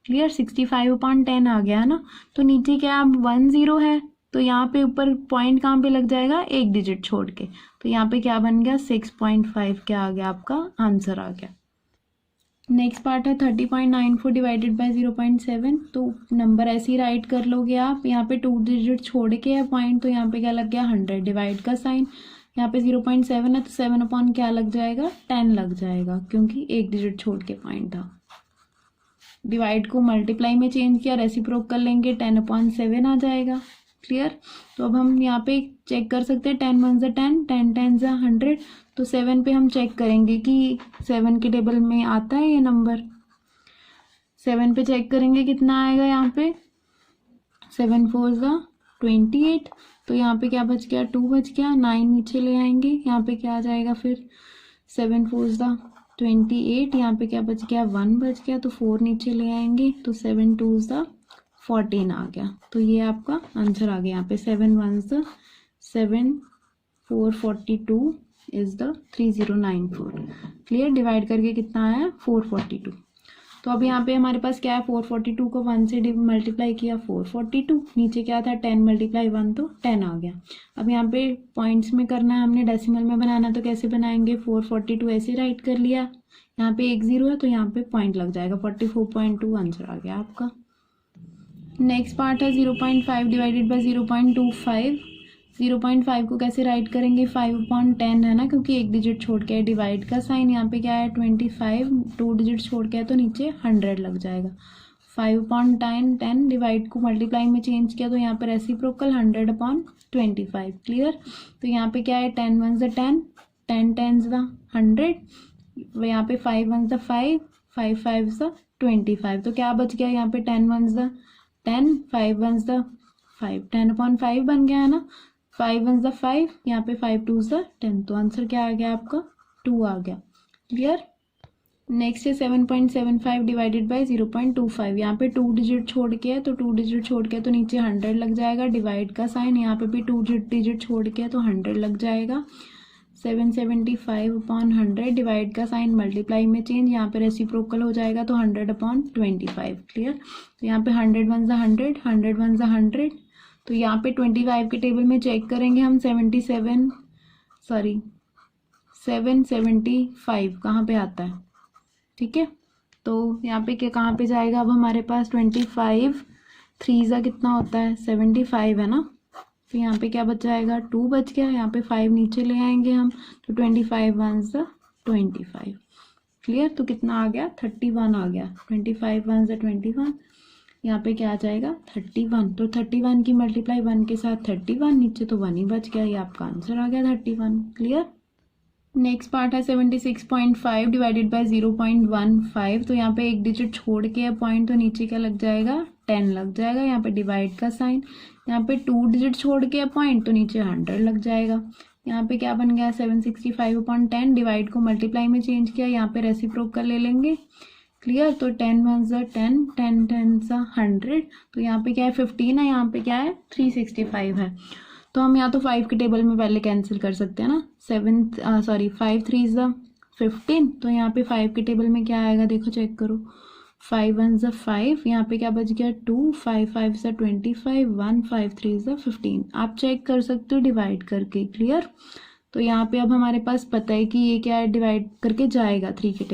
क्लियर। 65/10 आ गया है ना। तो नीचे क्या अब 1 0 है, तो यहाँ पे ऊपर पॉइंट कहाँ पे लग जाएगा, एक डिजिट छोड़ के, तो यहाँ पे क्या बन गया 6.5, क्या आ गया आपका आंसर आ गया। नेक्स्ट पार्ट है 30.94 डिवाइडेड बाय 0.7, तो नंबर ऐसे ही राइट कर लोगे आप। यहाँ पे 2 डिजिट छोड़ के है पॉइंट, तो यहाँ पे क्या लग गया 100, डिवाइड का साइन, यहाँ पे 0.7 है, तो 7 अपॉन क्या लग जाएगा 10 लग जाएगा, क्योंकि एक डिजिट छोड़ के पॉइंट था। डिवाइड को मल्टीप्लाई में चेंज किया, रेसिप्रोकल लेंगे, 10/7 आ जाएगा। क्लियर। तो अब हम यहाँ पे चेक कर सकते हैं, 10 1 10, 10 10 100, तो 7 पे हम चेक करेंगे कि 7 के टेबल में आता है ये नंबर। 7 पे चेक करेंगे कितना आएगा, यहाँ पे 7 4 28, तो यहाँ पे क्या बच गया 2 बच गया, 9 नीचे ले आएंगे, यहाँ पे क्या आ जाएगा फिर 7 4 28, यहाँ पे क्या बच गया 1 बच गया, तो 4 नीचे ले आएंगे, तो 7 2 14 आ गया। तो ये आपका आंसर आ गया। यहाँ पे 7 1 7 4 42 इज द 3094। क्लियर। डिवाइड करके कितना आया 442। तो अब यहाँ पे हमारे पास क्या है, 442 को 1 से मल्टीप्लाई किया 442, नीचे क्या था 10 × 1, तो 10 आ गया। अब यहाँ पे पॉइंट्स में करना है हमने, डेसिमल में बनाना, तो कैसे बनाएंगे, 442 ऐसे राइट कर लिया, यहाँ पे 1 0 है, तो यहाँ पे पॉइंट लग जाएगा, 44.2 आंसर आ गया आपका। नेक्स्ट पार्ट है 0.5 डिवाइडेड बाय 0.25, 0.5 को कैसे राइट करेंगे, 5/10 है ना, क्योंकि एक डिजिट छोड़ के है, डिवाइड का साइन, यहाँ पे क्या है 25, 2 डिजिट छोड़ के है, तो नीचे 100 लग जाएगा। 5/10, 10 डिवाइड को मल्टीप्लाई में चेंज किया, तो यहाँ पर रेसिप्रोकल 100/25। क्लियर। तो यहाँ पे क्या है 10 1 10, 10 10 100, यहाँ पे 5 1 ज़ 5, 5 5 ज़ 25, तो क्या बच गया यहाँ पे 10 1 ज़ 10, 5 1 ज़ 5, 10/5 बन गया है ना। 5 1 ज़ 5, यहाँ पे 5 2 ज़ 10, तो आंसर क्या आ गया आपका 2 आ गया। क्लियर। नेक्स्ट है 7.75 डिवाइडेड बाई 0.25। यहाँ पे 2 डिजिट छोड़ के है, तो 2 डिजिट छोड़ के तो नीचे 100 लग जाएगा, डिवाइड का साइन। यहाँ पे भी 2 डिजिट छोड़ के है तो 100 लग जाएगा। 775/100, डिवाइड का साइन मल्टीप्लाई में चेंज, यहाँ पे रेसिप्रोकल हो जाएगा तो 100/25। क्लियर। तो यहाँ पे 100 1 ज़ 100, 100 1 ज़ 100, तो यहाँ पे 25 के टेबल में चेक करेंगे हम 775 कहाँ पे आता है। ठीक है, तो यहाँ पे क्या कहाँ पे जाएगा अब हमारे पास 25, 3 ज़ा कितना होता है 75 है ना। तो यहाँ पे क्या बच जाएगा 2 बच गया, यहाँ पे 5 नीचे ले आएंगे हम, तो 25 1 ज़ा 25। क्लियर। तो कितना आ गया 31 आ गया। 25 1 ज़ा 21, यहाँ पे क्या आ जाएगा 31, तो 31 की मल्टीप्लाई 1 के साथ 31, नीचे तो 1 ही बच गया, ये आपका आंसर आ गया 31। क्लियर। नेक्स्ट पार्ट है 76.5 डिवाइडेड बाय 0.15। तो यहाँ पे एक डिजिट छोड़ के है पॉइंट, तो नीचे क्या लग जाएगा 10 लग जाएगा, यहाँ पे डिवाइड का साइन। यहाँ पे 2 डिजिट छोड़ के है पॉइंट, तो नीचे 100 लग जाएगा। यहाँ पे क्या बन गया 765/10, डिवाइड को मल्टीप्लाई में चेंज किया, यहाँ पे रेसिप्रोकल ले लेंगे। क्लियर। तो 10 1 ज़ा 10, 10 10 ज़ा 100, तो यहाँ पे क्या है 15 है, यहाँ पे क्या है 365 है। तो हम यहाँ तो 5 के टेबल में पहले कैंसिल कर सकते हैं ना। 5 3 ज़ा 15, तो यहाँ पे 5 के टेबल में क्या आएगा देखो चेक करो। 5 1 ज़ा 5, यहाँ पे क्या बच गया 2, 5 5 ज़ा 25, 1 5 3 ज़ा 15। आप चेक कर सकते हो डिवाइड करके। क्लियर। तो यहाँ पे अब हमारे पास पता है कि ये क्या है, डिवाइड करके जाएगा 3 के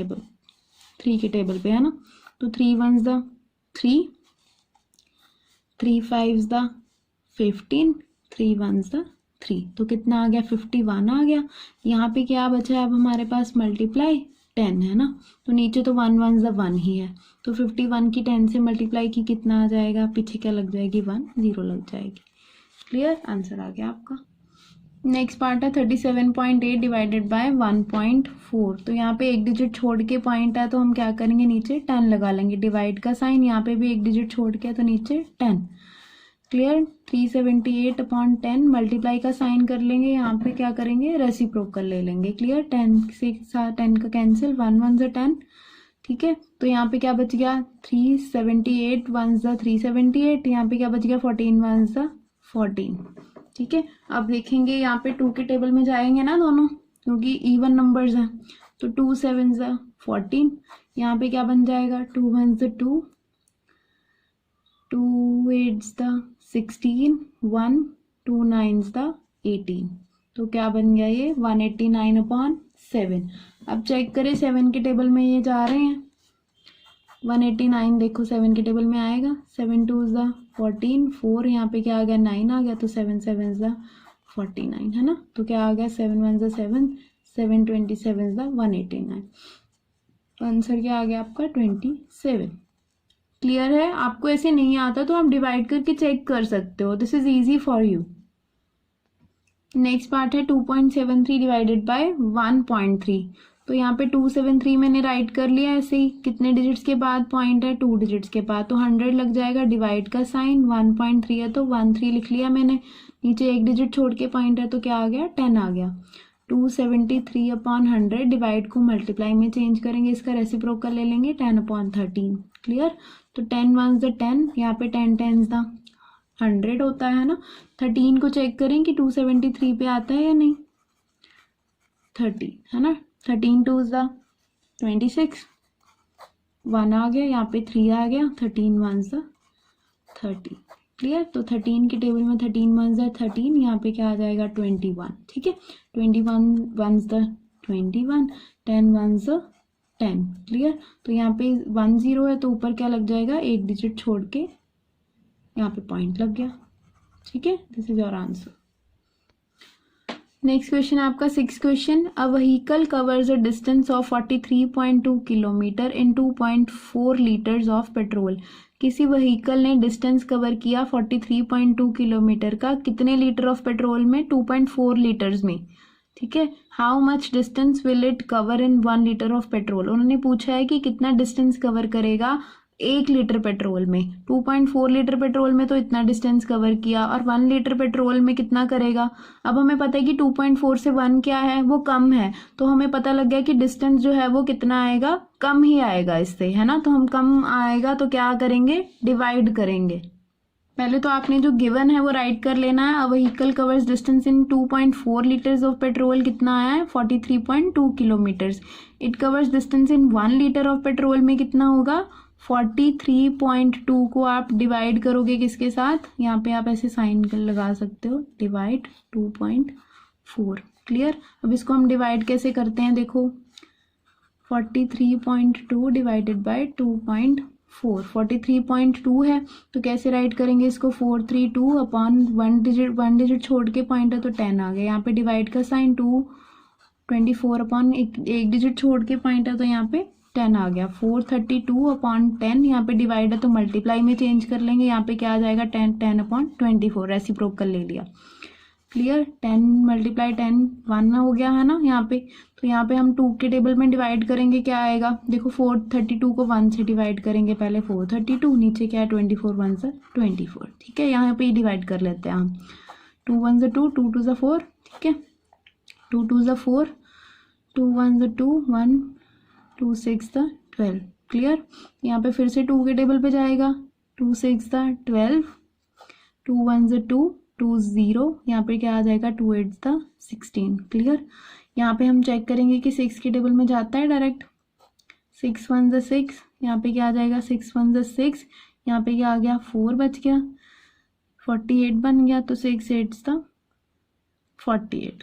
टेबल पे है ना। तो 3 1 ज़ा 3, 3 5 ज़ा 15, 3 1 ज़ा 3, तो कितना आ गया 51 आ गया। यहाँ पे क्या बचा है अब हमारे पास मल्टीप्लाई 10 है ना, तो नीचे तो 1 1 ज़ा 1 ही है, तो 51 की 10 से मल्टीप्लाई की कितना आ जाएगा, पीछे क्या लग जाएगी 1 0 लग जाएगी। क्लियर। आंसर आ गया आपका। नेक्स्ट पार्ट है 37.8 डिवाइडेड बाय 1.4। तो यहाँ पे एक डिजिट छोड़ के पॉइंट है, तो हम क्या करेंगे नीचे 10 लगा लेंगे, डिवाइड का साइन। यहाँ पे भी एक डिजिट छोड़ के तो नीचे 10। क्लियर। 378/10, मल्टीप्लाई का साइन कर लेंगे, यहाँ पे क्या करेंगे रेसिप्रोकल ले लेंगे। क्लियर। 10 से 10 का कैंसिल, 1 1 ज़ा 10। ठीक है, तो यहाँ पे क्या बच गया 378 1 ज़ा 378, यहाँ पे क्या बच गया 14 1 ज़ा 14। ठीक है, अब देखेंगे यहाँ पे 2 के टेबल में जाएंगे ना दोनों, क्योंकि इवन नंबर्स हैं, तो 2 7 ज़ा 14, यहाँ पे क्या बन जाएगा 2 1 ज़ा 2, 2 8 ज़ा 16, 1 2 9 ज़ा 18, तो क्या बन गया ये 189/7। अब चेक करें 7 के टेबल में ये जा रहे हैं, 189 देखो 7 के टेबल में आएगा। 7 2 ज़ा 14, 4 यहाँ पे क्या आ गया 9 आ गया, तो 7 7 ज़ा 49 है ना। तो क्या आ गया 7 1 ज़ा 7, 7 27 ज़ा 189, आंसर क्या आ गया आपका 27। क्लियर है। आपको ऐसे नहीं आता तो आप डिवाइड करके चेक कर सकते हो, this is easy for you. Next part है 2.73 डिवाइडेड बाय 1.3। तो यहाँ पे 273 मैंने राइट कर लिया ऐसे ही, कितने डिजिट्स के बाद पॉइंट है 2 डिजिट्स के बाद, तो 100 लग जाएगा, डिवाइड का साइन। 1.3 है तो 13 लिख लिया मैंने, नीचे एक डिजिट छोड़ के पॉइंट है तो क्या आ गया 10 आ गया। 273/100, डिवाइड को मल्टीप्लाई में चेंज करेंगे, इसका रेसिप्रोकल ले लेंगे 10/13। क्लियर। तो 10 1 ज़ा 10, यहाँ पे 10 10 ज़ा 100 होता है ना। 13 को चेक करें कि 273 पे आता है या नहीं, 30 है ना। 13 2 ज़ा 26, 1 आ गया, यहाँ पे 3 आ गया, 13 1 ज़ा 30। क्लियर। तो 13 के टेबल में 13 1 ज़ा 13, यहाँ पे क्या आ जाएगा 21। ठीक है, 21 1 ज़ा 21, 10 1 ज़ा 10। क्लियर। तो यहाँ पे 1 0 है तो ऊपर क्या लग जाएगा, एक डिजिट छोड़ के यहाँ पे पॉइंट लग गया। ठीक है, this is your answer. Next question आपका 6th question, a vehicle covers a distance of 43.2 kilometre in 2.4 litres of petrol. किसी व्हीकल ने डिस्टेंस कवर किया 43.2 किलोमीटर का कितने लीटर ऑफ पेट्रोल में, 2.4 लीटर्स में। ठीक है। How much distance will it cover in 1 litre of petrol, उन्होंने पूछा है कि कितना डिस्टेंस कवर करेगा 1 लीटर पेट्रोल में। 2.4 लीटर पेट्रोल में तो इतना डिस्टेंस कवर किया, और 1 लीटर पेट्रोल में कितना करेगा। अब हमें पता है कि 2.4 से 1 क्या है, वो कम है, तो हमें पता लग गया कि डिस्टेंस जो है वो कितना आएगा, कम ही आएगा इससे, है ना। तो हम कम आएगा तो क्या करेंगे, डिवाइड करेंगे। पहले तो आपने जो गिवन है वो राइट कर लेना है। A vehicle covers distance in 2.4 litres of petrol कितना आया है, 43.2 kilometres. It covers distance in 1 litre of petrol में कितना होगा, 43.2 को आप डिवाइड करोगे किसके साथ, यहाँ पे आप ऐसे साइन लगा सकते हो, डिवाइड 2.4। क्लियर। अब इसको हम डिवाइड कैसे करते हैं, देखो 43.2 डिवाइडेड बाय 2.4, 43.2 है तो कैसे राइट करेंगे इसको, 432 अपॉन 1 डिजिट छोड़ के पॉइंट है तो 10 आ गया, यहाँ पे डिवाइड का साइन 224 अपॉन एक डिजिट छोड़ के पॉइंट है तो यहाँ पे 10 आ गया, 432 अपॉन 10, यहाँ पे डिवाइड है तो मल्टीप्लाई में चेंज कर लेंगे, यहाँ पे क्या आ जाएगा 10 अपॉन 24, रेसिप्रोकल ले लिया। क्लियर। 10 मल्टीप्लाई 10 1 हो गया है ना यहाँ पे, तो यहाँ पे हम 2 के टेबल में डिवाइड करेंगे, क्या आएगा, देखो 432 को 1 से डिवाइड करेंगे, पहले 432, नीचे क्या है 24 1 से 24, ठीक है। यहाँ पे ही डिवाइड कर लेते हैं हम, 2 1 से 2, 2 2 से 4, ठीक है, 2 2 से 4, 2 1 से 2, 1 2 6 था 12। क्लियर। यहाँ पे फिर से 2 के टेबल पे जाएगा, 2 6 था 12, 2 1 से 2, 2 0, यहाँ पे क्या आ जाएगा 2 8 था 16। क्लियर। यहाँ पे हम चेक करेंगे कि 6 के टेबल में जाता है डायरेक्ट, 6 1 से 6, यहाँ पे क्या आ जाएगा 6 1 से 6, यहाँ पे क्या आ गया 4 बच गया, 48 बन गया, तो 6 8 था 48,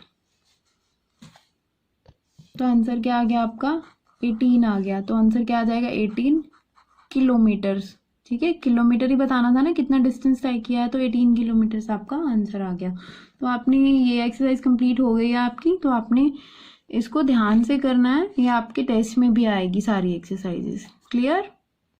तो आंसर क्या आ गया आपका 18 आ गया। तो आंसर क्या आ जाएगा 18 किलोमीटर्स, ठीक है। किलोमीटर ही बताना था ना कितना डिस्टेंस तय किया है, तो 18 किलोमीटर्स आपका आंसर आ गया। तो आपने ये एक्सरसाइज कंप्लीट हो गई है आपकी, तो आपने इसको ध्यान से करना है, ये आपके टेस्ट में भी आएगी सारी एक्सरसाइजेस। क्लियर।